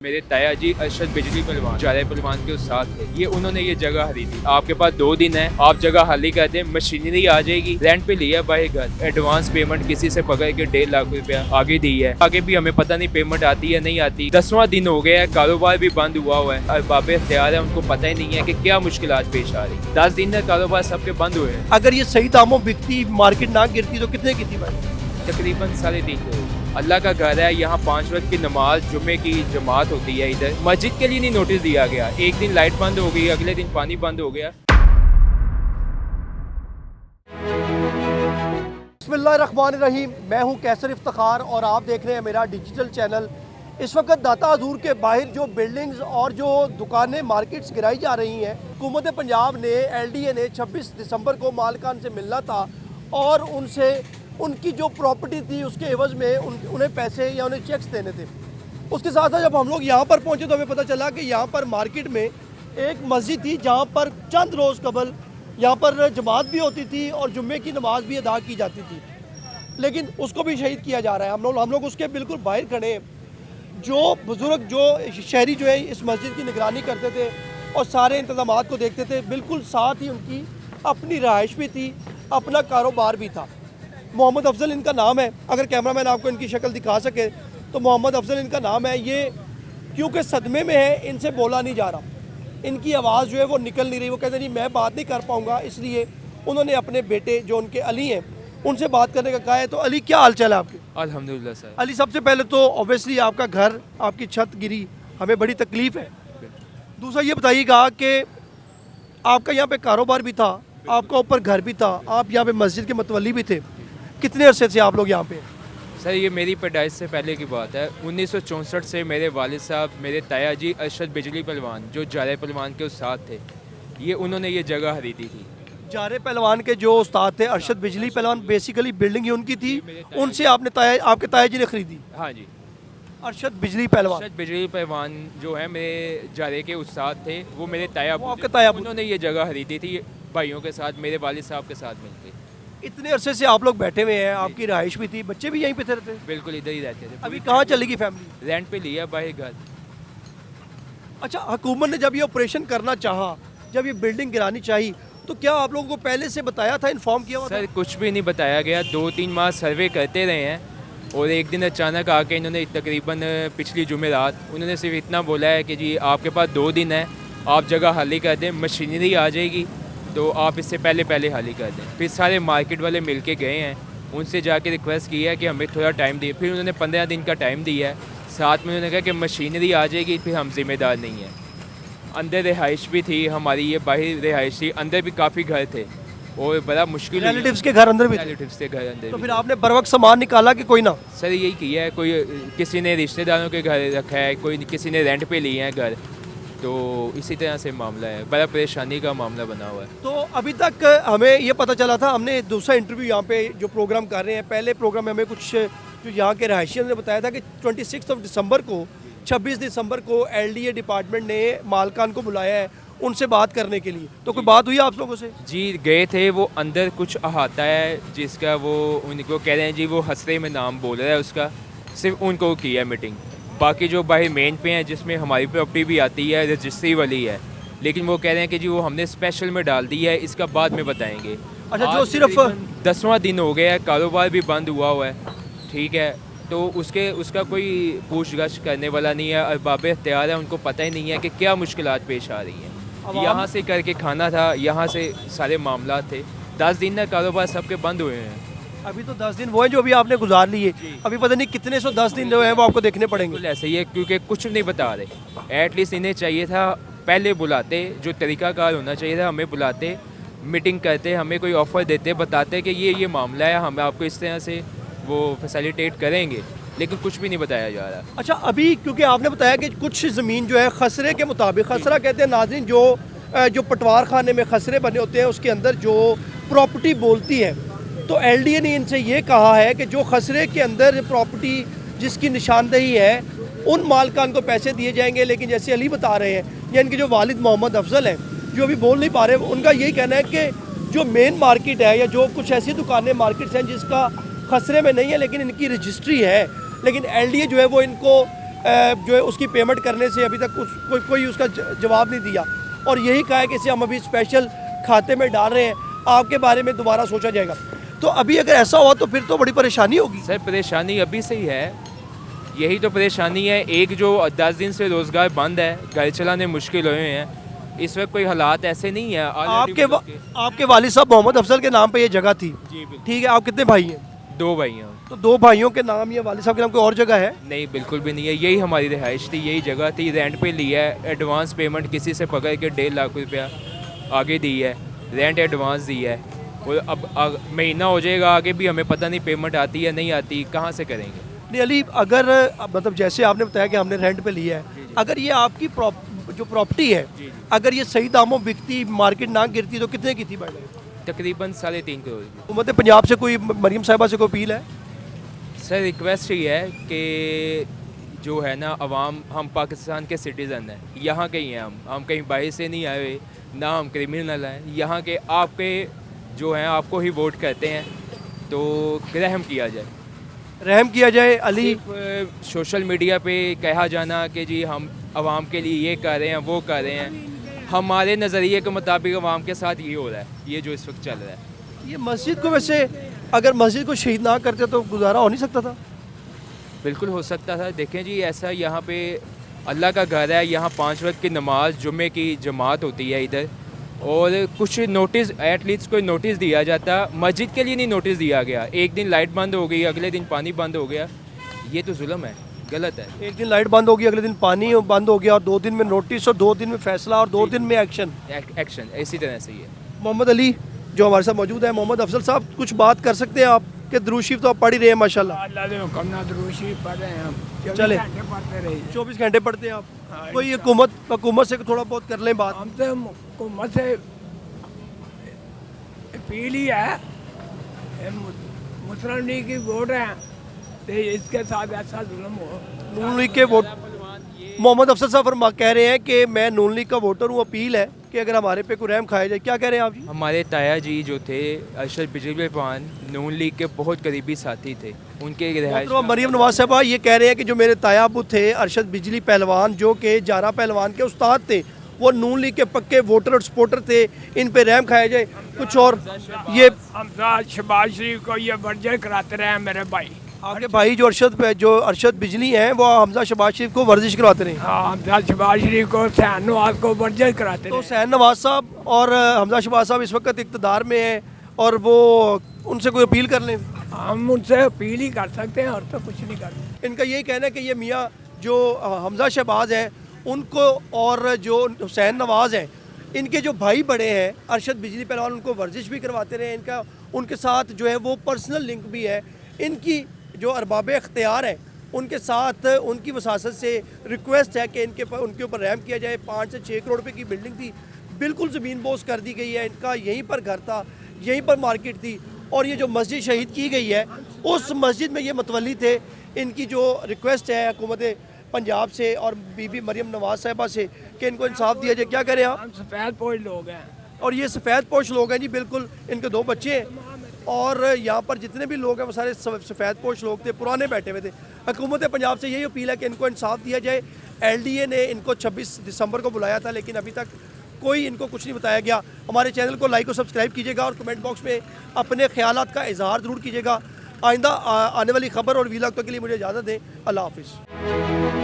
मेरे ताया जी अरशद बिजली पहलवान जाले पहलवान के उस्ताद थे। ये उन्होंने ये जगह खरीदी। आपके पास 2 दिन है, आप जगह खाली कर दें, मशीनरी आ जाएगी। रेंट पे लिया बाहर घर, एडवांस पेमेंट किसी से पकड़ के 1.5 लाख रुपया आगे दी है। आगे भी हमें पता नहीं पेमेंट आती है नहीं आती। 10वां दिन हो गया है, कारोबार भी बंद हुआ हुआ है। अरबाब इख्तियार है, उनको पता ही नहीं है कि क्या मुश्किलात पेश आ रही। 10 दिन में कारोबार सबके बंद हुए हैं। अगर ये सही दामों बिकती, मार्केट ना गिरती तो कितने की थी भाई? तकरीबन 3.5 करोड़। अल्लाह का घर है, यहाँ 5 वक्त की नमाज जुम्मे की जमात होती है। इधर मस्जिद के लिए नहीं नोटिस दिया गया। एक दिन लाइट बंद हो गई, अगले दिन पानी बंद हो गया। बिस्मिल्लाहिर्रहमानिर्रहीम, मैं हूं कैसर इफ्तिखार और आप देख रहे हैं मेरा डिजिटल चैनल। इस वक्त दाता हजूर के बाहर जो बिल्डिंग्स और जो दुकानें मार्केट्स गिराई जा रही हैं, हुकूमत पंजाब ने LDA ने 26 दिसंबर को मालिकान से मिलना था और उनसे उनकी जो प्रॉपर्टी थी उसके एवज़ में उन्हें पैसे या उन्हें चेक्स देने थे। उसके साथ साथ जब हम लोग यहाँ पर पहुँचे तो हमें पता चला कि यहाँ पर मार्केट में एक मस्जिद थी जहाँ पर चंद रोज़ कबल यहाँ पर जमात भी होती थी और जुम्मे की नमाज भी अदा की जाती थी, लेकिन उसको भी शहीद किया जा रहा है। हम लोग उसके बिल्कुल बाहर खड़े हैं। जो बुज़ुर्ग जो शहरी जो है इस मस्जिद की निगरानी करते थे और सारे इंतज़ामात को देखते थे, बिल्कुल साथ ही उनकी अपनी रहाइश भी थी, अपना कारोबार भी था। मोहम्मद अफजल इनका नाम है। अगर कैमरामैन आपको इनकी शक्ल दिखा सके तो मोहम्मद अफजल इनका नाम है। ये क्योंकि सदमे में है, इनसे बोला नहीं जा रहा, इनकी आवाज़ जो है वो निकल नहीं रही। वो कहते नहीं मैं बात नहीं कर पाऊँगा, इसलिए उन्होंने अपने बेटे जो उनके अली हैं उनसे बात करने का कहा है। तो अली, क्या हाल चाल है आपके? अल्हम्दुलिल्लाह सर। अली, सबसे पहले तो ऑब्वियसली आपका घर, आपकी छत गिरी, हमें बड़ी तकलीफ़ है। दूसरा ये बताइएगा कि आपका यहाँ पे कारोबार भी था, आपका ऊपर घर भी था, आप यहाँ पे मस्जिद के मतवली भी थे। कितने अरसे से आप लोग यहाँ पे? सर ये मेरी पैदाइश से पहले की बात है। 1964 से मेरे वालिद साहब, मेरे ताया जी अरशद बिजली पहलवान जो जाले पहलवान के उस्ताद थे, ये उन्होंने ये जगह खरीदी थी। जारे पहलवान के जो उस्ताद थे अरशद बिजली पहलवान, बेसिकली बिल्डिंग ही उनकी थी, उनसे आपके ताया जी ने खरीदी? हाँ जी। अरशद बिजली पहलवान, अरशद बिजली पहलवान जो है मेरे जारे के उस्ताद थे, वो मेरे ताया वो आपके ताया। उन्होंने ये जगह खरीदी थी भाइयों के साथ, मेरे वालिद साहब के साथ मिलकर। इतने अरसे से आप लोग बैठे हुए हैं, आपकी रहाइश भी थी, बच्चे भी यहीं पे थे रहते? बिल्कुल इधर ही रहते थे। अभी कहाँ चलेगी फैमिली? रेंट पे लिया बाहर घर। अच्छा, हुकूमत ने जब ये ऑपरेशन करना चाहा, जब ये बिल्डिंग गिरानी चाहिए, तो क्या आप लोगों को पहले से बताया था, इन्फॉर्म किया हुआ था? सर कुछ भी नहीं बताया गया। 2-3 माह सर्वे करते रहे हैं और एक दिन अचानक आके इन्होंने तकरीबन पिछली जुमेरात उन्होंने सिर्फ इतना बोला है कि जी आपके पास 2 दिन है, आप जगह खाली कर दें, मशीनरी आ जाएगी तो आप इससे पहले खाली कर दें। फिर सारे मार्केट वाले मिल के गए हैं, उनसे जाके रिक्वेस्ट की है कि हमें थोड़ा टाइम दिए। फिर उन्होंने 15 दिन का टाइम दिया है। साथ में उन्होंने कहा कि मशीनरी आ जाएगी, फिर हम जिम्मेदार नहीं हैं। अंदर रिहाइश भी थी हमारी, ये बाहर रिहाइश थी, अंदर भी काफ़ी घर थे और बड़ा मुश्किल। रिलेटिव्स के घर अंदर भी थे? रिलेटिव्स के घर अंदर तो भी फिर आपने बर वक्त सामान निकाला कि कोई ना? सर यही किया है, कोई किसी ने रिश्तेदारों के घर रखा है, कोई किसी ने रेंट पे लिए हैं घर, तो इसी तरह से मामला है। बड़ा परेशानी का मामला बना हुआ है। तो अभी तक हमें ये पता चला था, हमने दूसरा इंटरव्यू यहाँ पे जो प्रोग्राम कर रहे हैं, पहले प्रोग्राम में हमें कुछ जो यहाँ के रहायशियों ने बताया था कि 26 दिसंबर को 26 दिसंबर को LDA डिपार्टमेंट ने मालकान को बुलाया है उनसे बात करने के लिए। तो कोई बात हुई आप लोगों से? जी गए थे, वो अंदर कुछ अहाता है जिसका वो उनको कह रहे हैं जी, वो हंसरे में नाम बोल रहा है उसका, सिर्फ उनको किया मीटिंग। बाकी जो बाहर मेन पे हैं जिसमें हमारी प्रॉपर्टी भी आती है, रजिस्ट्री वाली है, लेकिन वो कह रहे हैं कि जी वो हमने स्पेशल में डाल दी है, इसका बाद में बताएंगे। अच्छा, जो सिर्फ 10वां दिन हो गया है, कारोबार भी बंद हुआ हुआ है, ठीक है, तो उसका कोई पूछगछ करने वाला नहीं है। अरबाब इख्तियार है, उनको पता ही नहीं है कि क्या मुश्किलात पेश आ रही हैं। यहाँ से करके खाना था, यहाँ से सारे मामला थे। 10 दिन ना कारोबार सबके बंद हुए हैं। अभी तो 10 दिन वो हैं जो अभी आपने गुजार लिए, अभी पता नहीं कितने 10 दिन जो है वो आपको देखने पड़ेंगे। बिल्कुल ऐसे ही है, क्योंकि कुछ नहीं बता रहे। एटलीस्ट इन्हें चाहिए था पहले बुलाते, जो तरीकाकार होना चाहिए था, हमें बुलाते, मीटिंग करते, हमें कोई ऑफ़र देते, बताते कि ये मामला है, हम आपको इस तरह से वो फैसिलिटेट करेंगे, लेकिन कुछ भी नहीं बताया जा रहा। अच्छा, अभी क्योंकि आपने बताया कि कुछ ज़मीन जो है खसरे के मुताबिक, खसरा कहते हैं नाज़रीन, जो पटवार खाने में खसरे बने होते हैं उसके अंदर जो प्रॉपर्टी बोलती है, तो LDA ने इनसे ये कहा है कि जो खसरे के अंदर प्रॉपर्टी जिसकी निशानदेही है उन मालकान को पैसे दिए जाएंगे। लेकिन जैसे अली बता रहे हैं, या इनके जो वालिद मोहम्मद अफजल हैं जो अभी बोल नहीं पा रहे, उनका यही कहना है कि जो मेन मार्केट है या जो कुछ ऐसी दुकानें मार्केट्स हैं जिसका खसरे में नहीं है लेकिन इनकी रजिस्ट्री है, लेकिन LDA जो है वो इनको जो है उसकी पेमेंट करने से अभी तक कोई उसका जवाब नहीं दिया, और यही कहा है कि इसे हम अभी स्पेशल खाते में डाल रहे हैं, आपके बारे में दोबारा सोचा जाएगा। तो अभी अगर ऐसा हुआ तो फिर तो बड़ी परेशानी होगी। सर परेशानी अभी से ही है, यही तो परेशानी है। एक जो 10 दिन से रोज़गार बंद है, घर चलाने मुश्किल हुए हैं, इस वक्त कोई हालात ऐसे नहीं है। आपके वालिद साहब मोहम्मद अफजल के नाम पे ये जगह थी, जी बिल्कुल। ठीक है। आप कितने भाई हैं? 2 भाई हैं। तो 2 भाइयों के नाम या वालिद साहब के नाम कोई और जगह है? नहीं बिल्कुल भी नहीं है, यही हमारी रिहाइश थी, यही जगह थी। रेंट पे लिया है, एडवांस पेमेंट किसी से पकड़ के 1.5 लाख रुपया आगे दी है, रेंट एडवांस दी है। और अब महीना हो जाएगा, आगे भी हमें पता नहीं पेमेंट आती है नहीं आती, कहाँ से करेंगे। नहीं अली, अगर मतलब जैसे आपने बताया कि हमने रेंट पे लिया है, अगर ये आपकी जो प्रॉपर्टी है, अगर ये सही दामों बिकती, मार्केट ना गिरती, तो कितने की थी भाई? तकरीबन 3.5 करोड़ की। हुकूमत पंजाब से कोई, मरीम साहिबा से कोई अपील है? सर रिक्वेस्ट ये है कि जो है ना अवाम, हम पाकिस्तान के सिटीज़न हैं, यहाँ के ही हैं, हम कहीं बाहर से नहीं आए हुए, ना हम क्रिमिनल हैं, यहाँ के आपके जो हैं आपको ही वोट करते हैं, तो रहम किया जाए। रहम किया जाए अली। सिर्फ सोशल मीडिया पे कहा जाना कि जी हम आवाम के लिए ये कर रहे हैं वो कर रहे हैं, हमारे नज़रिए के मुताबिक आवाम के साथ ये हो रहा है, ये जो इस वक्त चल रहा है। ये मस्जिद को, वैसे अगर मस्जिद को शहीद ना करते तो गुजारा हो नहीं सकता था? बिल्कुल हो सकता था। देखें जी, ऐसा यहाँ पे अल्लाह का घर है, यहाँ 5 वक्त की नमाज जुम्मे की जमात होती है इधर, और कुछ नोटिस, एटलीस्ट कोई नोटिस दिया जाता, मस्जिद के लिए नहीं नोटिस दिया गया। एक दिन लाइट बंद हो गई, अगले दिन पानी बंद हो गया, ये तो जुल्म है, गलत है। एक दिन लाइट बंद होगी, अगले दिन पानी बंद हो गया, और 2 दिन में नोटिस, और 2 दिन में फैसला, और 2 दिन में एक्शन। एक्शन इसी तरह से ही है। मोहम्मद अली जो हमारे साथ मौजूद है, मोहम्मद अफजल साहब, कुछ बात कर सकते हैं आप कि दुरूद शरीफ तो आप पढ़ ही रहे हैं माशाल्लाह। अल्लाह के हुक्म ना दुरूद शरीफ पढ़ रहे हैं हम, 24 चले। घंटे पढ़ते रहिए। 24 घंटे पढ़ते हैं आप? हाँ, कोई हुकूमत से थोड़ा बहुत कर लें बात। हम तो हुकूमत से अपील ही है, मुस्लिम लीग की वोट है, तो इसके साथ ऐसा जुल्म हो। नून लीग के वोट, मोहम्मद अफजल साहब कह रहे हैं कि मैं नून लीग का वोटर हूँ, अपील है कि अगर हमारे पे कोई रहम खाया जाए। क्या कह रहे हैं आप जी? हमारे ताया जी जो थे अरशद बिजली पान, नून लीग के बहुत करीबी साथी थे, उनके रिहाइश। तो मरीम नवाज साहबा ये कह रहे हैं कि जो मेरे ताया अबू थे अरशद बिजली पहलवान, जो कि जारा पहलवान के उस्ताद थे, वो नून लीग के पक्के वोटर और सपोर्टर थे, इन पे रहम खाया जाए। कुछ और ये हमजा शहबाज शरीफ को ये वर्जर कराते रहे हैं मेरे भाई। आपके भाई जो अरशद बिजली हैं, वो हमजा शहबाज शरीफ को वर्जिश करवाते रहे। हाँ, हमजा शहबाज शरीफ को, हुसैन नवाज को वर्जर कराते तो रहे। हुसैन नवाज साहब और हमजा शहबाज साहब इस वक्त इक़्तिदार में हैं, और वो उनसे कोई अपील कर लें। हम उनसे अपील ही कर सकते हैं और तो कुछ नहीं कर सकते। इनका यही कहना है कि ये मियाँ जो हमजा शहबाज हैं उनको, और जो हुसैन नवाज हैं, इनके जो भाई बड़े हैं अरशद बिजली पहलवान, उनको वर्जिश भी करवाते रहे। इनका उनके साथ जो है वो पर्सनल लिंक भी है। इनकी जो अरबाब इख्तियार हैं उनके साथ उनकी वसासत से रिक्वेस्ट है कि उनके ऊपर रहम किया जाए। 5 से 6 करोड़ रुपए की बिल्डिंग थी, बिल्कुल ज़मीन बोस कर दी गई है। इनका यहीं पर घर था, यहीं पर मार्केट थी, और ये जो मस्जिद शहीद की गई है उस मस्जिद में ये मतवली थे। इनकी जो रिक्वेस्ट है हुकूमत पंजाब से और बीबी मरियम नवाज साहिबा से कि इनको इंसाफ दिया जाए। क्या कह रहे हैं आप? हम सफ़ेद पोश लोग हैं, और ये सफ़ेद पोश लोग हैं जी, बिल्कुल। इनके 2 बच्चे हैं, और यहाँ पर जितने भी लोग हैं वो सारे सफ़ेद पोश लोग थे, पुराने बैठे हुए थे। हुकूमत पंजाब से यही अपील है कि इनको इंसाफ दिया जाए। LDA ने इनको 26 दिसंबर को बुलाया था, लेकिन अभी तक कोई इनको कुछ नहीं बताया गया। हमारे चैनल को लाइक और सब्सक्राइब कीजिएगा, और कमेंट बॉक्स में अपने ख्यालात का इजहार ज़रूर कीजिएगा। आइंदा आने वाली खबर और वीलॉग के लिए मुझे इजाज़त दें। अल्लाह हाफिज़।